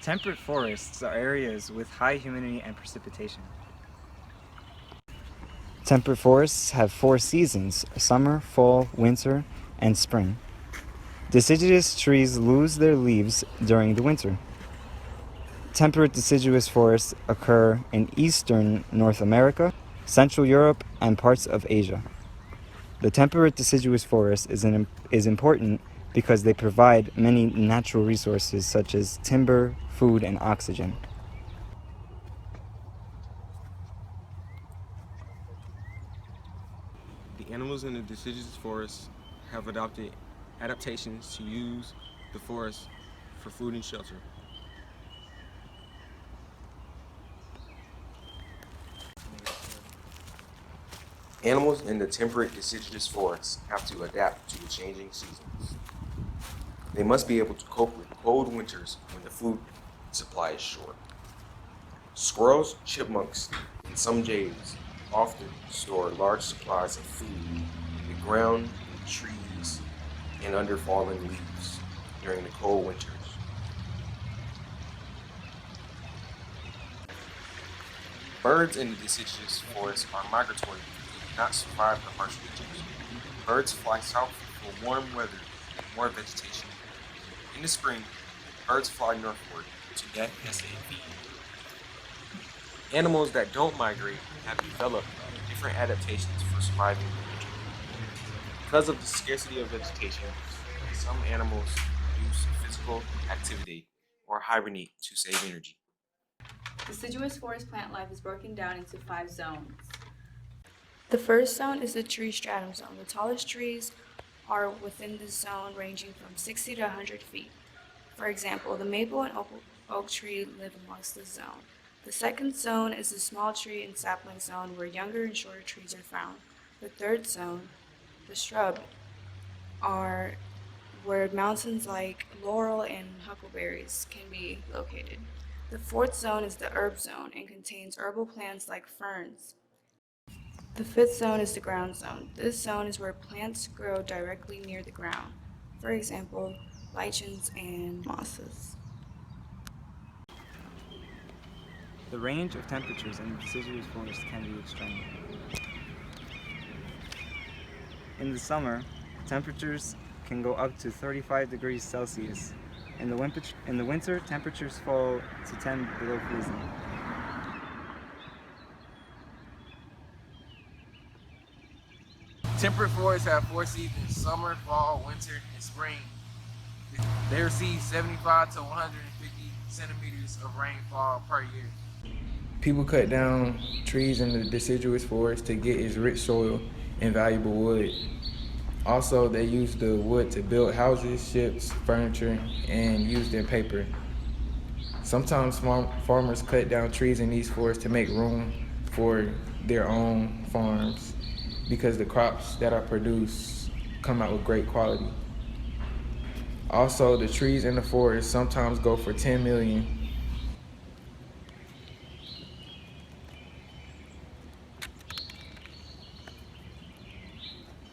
Temperate forests are areas with high humidity and precipitation. Temperate forests have 4 seasons: summer, fall, winter, and spring. Deciduous trees lose their leaves during the winter. Temperate deciduous forests occur in eastern North America, Central Europe, and parts of Asia. The temperate deciduous forest is important because they provide many natural resources such as timber, food, and oxygen. The animals in the deciduous forest have adopted adaptations to use the forest for food and shelter. Animals in the temperate deciduous forests have to adapt to the changing seasons. They must be able to cope with cold winters when the food supply is short. Squirrels, chipmunks, and some jays often store large supplies of food in the ground, trees, and under fallen leaves during the cold winters. Birds in the deciduous forest are migratory because they do not survive the harsh winters. Birds fly south for warm weather and more vegetation. In the spring, birds fly northward to nest and feed. Animals that don't migrate have developed different adaptations for surviving the winter. Because of the scarcity of vegetation, some animals reduce physical activity or hibernate to save energy. Deciduous forest plant life is broken down into 5 zones. The first zone is the tree stratum zone. The tallest trees are within this zone, ranging from 60 to 100 feet. For example, the maple and oak tree live amongst this zone. The second zone is the small tree and sapling zone, where younger and shorter trees are found. The third zone, the shrub, are where mountains like laurel and huckleberries can be located. The fourth zone is the herb zone and contains herbal plants like ferns. The fifth zone is the ground zone. This zone is where plants grow directly near the ground. For example, lichens and mosses. The range of temperatures in the deciduous forest can be extreme. In the summer, temperatures can go up to 35 degrees Celsius. In the winter, temperatures fall to 10 below freezing. Temperate forests have 4 seasons: summer, fall, winter, and spring. They receive 75 to 150 centimeters of rainfall per year. People cut down trees in the deciduous forest to get its rich soil and valuable wood. Also, they use the wood to build houses, ships, furniture, and use their paper. Sometimes farmers cut down trees in these forests to make room for their own farms because the crops that are produced come out with great quality. Also, the trees in the forest sometimes go for 10 million.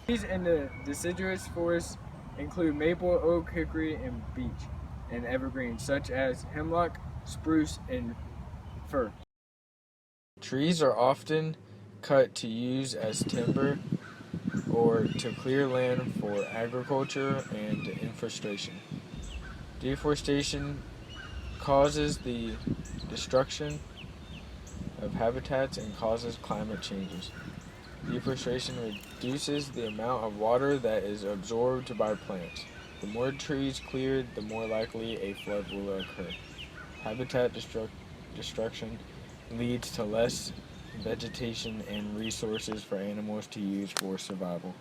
Trees in the deciduous forest include maple, oak, hickory, and beech, and evergreens such as hemlock, spruce, and fir. Trees are often cut to use as timber or to clear land for agriculture and infestation. Deforestation causes the destruction of habitats and causes climate changes. Deforestation reduces the amount of water that is absorbed by plants. The more trees cleared, the more likely a flood will occur. Habitat destruction leads to less vegetation and resources for animals to use for survival.